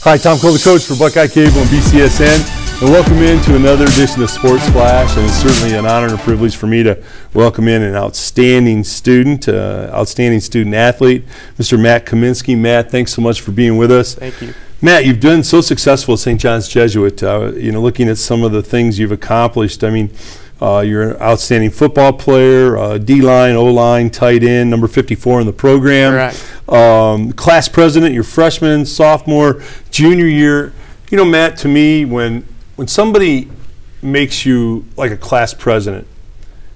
Hi, Tom Cole, the coach for Buckeye Cable and BCSN, and welcome into another edition of Sports Flash. And it's certainly an honor and a privilege for me to welcome in an outstanding student athlete, Mr. Matt Kaminski. Matt, thanks so much for being with us. Thank you. Matt, you've done so successful at St. John's Jesuit. Looking at some of the things you've accomplished, I mean, you're an outstanding football player, D-line, O-line, tight end, number 54 in the program. Correct. Class president, your freshman, sophomore, junior year. You know, Matt, to me, when somebody makes you like a class president,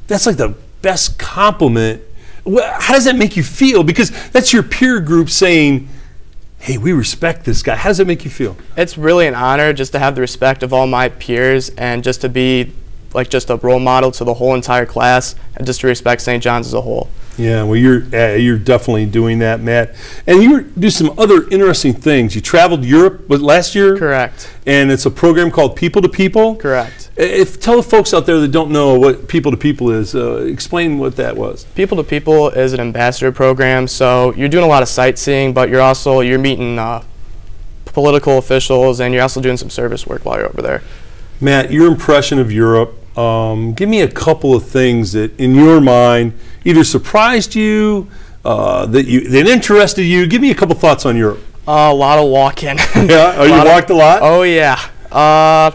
that's like the best compliment. How does that make you feel? Because that's your peer group saying, hey, we respect this guy. How does that make you feel? It's really an honor just to have the respect of all my peers and just to be like just a role model to the whole entire class and just to respect St. John's as a whole. Yeah, well, you're definitely doing that, Matt. And you do some other interesting things. You traveled Europe last year? Correct. And it's a program called People to People? Correct. Tell the folks out there that don't know what People to People is, explain what that was. People to People is an ambassador program, so you're doing a lot of sightseeing, but you're meeting political officials, and you're also doing some service work while you're over there. Matt, your impression of Europe, give me a couple of things that in your mind either surprised you, that interested you. Give me a couple thoughts on Europe. A lot of walking. Yeah? Oh, you walked a lot? Oh, yeah.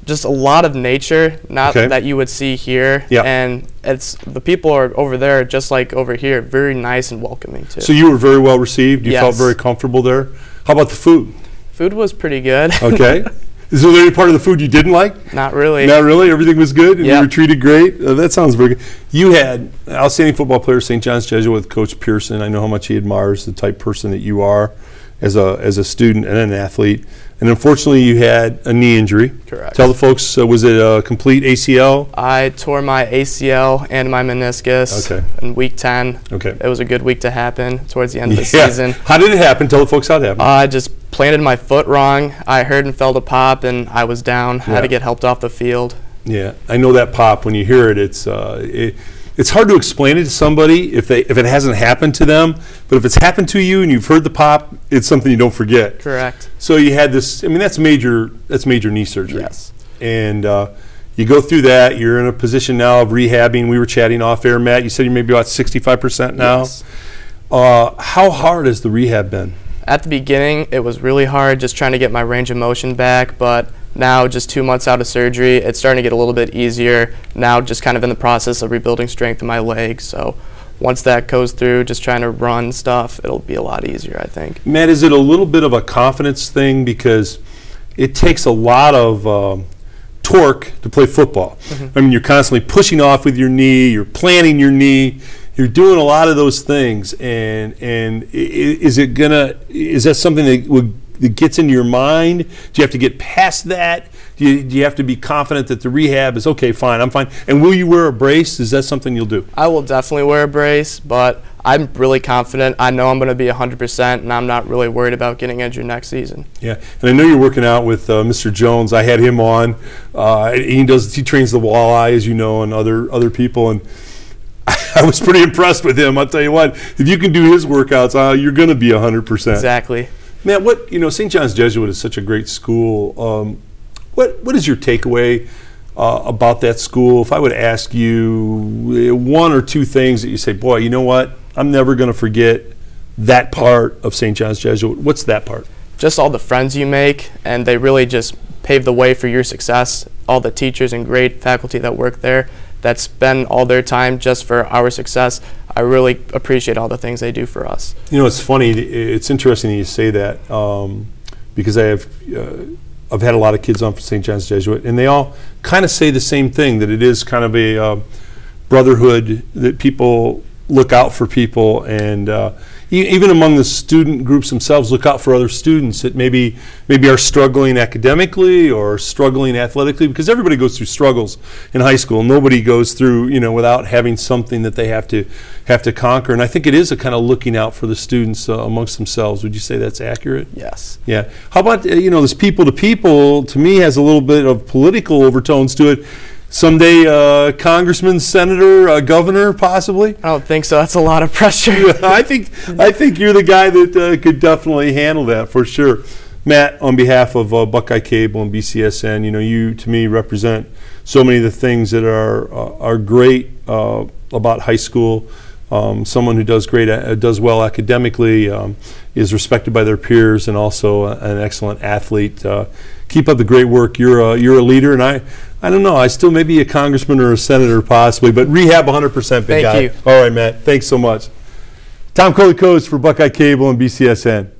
Just a lot of nature, that you would see here. Yeah. And the people are over there, just like over here, very nice and welcoming, too. So you were very well received? You Yes. felt very comfortable there? How about the food? Food was pretty good. Okay. Is there any part of the food you didn't like? Not really. Not really? Everything was good and Yep. you were treated great? That sounds very good. You had an outstanding football player, St. John's Jesuit, with Coach Pearson. I know how much he admires the type person that you are as a student and an athlete. And unfortunately, you had a knee injury. Correct. Tell the folks, was it a complete ACL? I tore my ACL and my meniscus in week 10. Okay. It was a good week to happen towards the end of the season. How did it happen? Tell the folks how it happened. I just planted my foot wrong. I heard and felt a pop, and I was down. I had to get helped off the field. Yeah, I know that pop. When you hear it, it's hard to explain it to somebody if it hasn't happened to them. But if it's happened to you and you've heard the pop, it's something you don't forget. Correct. So you had this. I mean, that's major knee surgery. Yes. And you go through that. You're in a position now of rehabbing. We were chatting off air, Matt. You said you're maybe about 65% now. Yes. How hard has the rehab been? At the beginning, it was really hard, just trying to get my range of motion back. But now, just 2 months out of surgery, it's starting to get a little bit easier. Now, just kind of in the process of rebuilding strength in my legs. So once that goes through, just trying to run stuff, it'll be a lot easier, I think. Matt, is it a little bit of a confidence thing? Because it takes a lot of torque to play football. I mean, you're constantly pushing off with your knee, you're planting your knee, you're doing a lot of those things. And is that something that gets into your mind? Do you have to get past that? Do you have to be confident that the rehab is okay, fine, I'm fine? And will you wear a brace? Is that something you'll do? I will definitely wear a brace, but I'm really confident. I know I'm going to be 100%, and I'm not really worried about getting injured next season. Yeah, and I know you're working out with Mr. Jones. I had him on. He trains the walleye, as you know, and other people, and I was pretty impressed with him. I'll tell you what, if you can do his workouts, you're going to be 100%. Exactly. Man, St. John's Jesuit is such a great school. What is your takeaway about that school? If I would ask you one or two things that you say, boy, you know what? I'm never going to forget that part of St. John's Jesuit. What's that part? Just all the friends you make, and they really just pave the way for your success. All the teachers and great faculty that work there that spend all their time just for our success. I really appreciate all the things they do for us. You know, it's funny. It's interesting that you say that because I've had a lot of kids on from St. John's Jesuit, and they all kind of say the same thing, that it is kind of a brotherhood, that people look out for people, and even among the student groups themselves, look out for other students that maybe are struggling academically or struggling athletically, because everybody goes through struggles in high school. Nobody goes through, without having something that they have to conquer. And I think it is a kind of looking out for the students amongst themselves. Would you say that's accurate? Yes. Yeah. How about this people to people? To me, has a little bit of political overtones to it. Someday, congressman, senator, governor, possibly? I don't think so. That's a lot of pressure. I think you're the guy that could definitely handle that for sure. Matt, on behalf of Buckeye Cable and BCSN, you know, you to me represent so many of the things that are great about high school. Someone who does does well academically, is respected by their peers, and also an excellent athlete. Keep up the great work. You're a leader, and I don't know. I still may be a congressman or a senator possibly, but rehab 100%, big guy. Thank you. All right, Matt. Thanks so much. Tom Coley-Coates for Buckeye Cable and BCSN.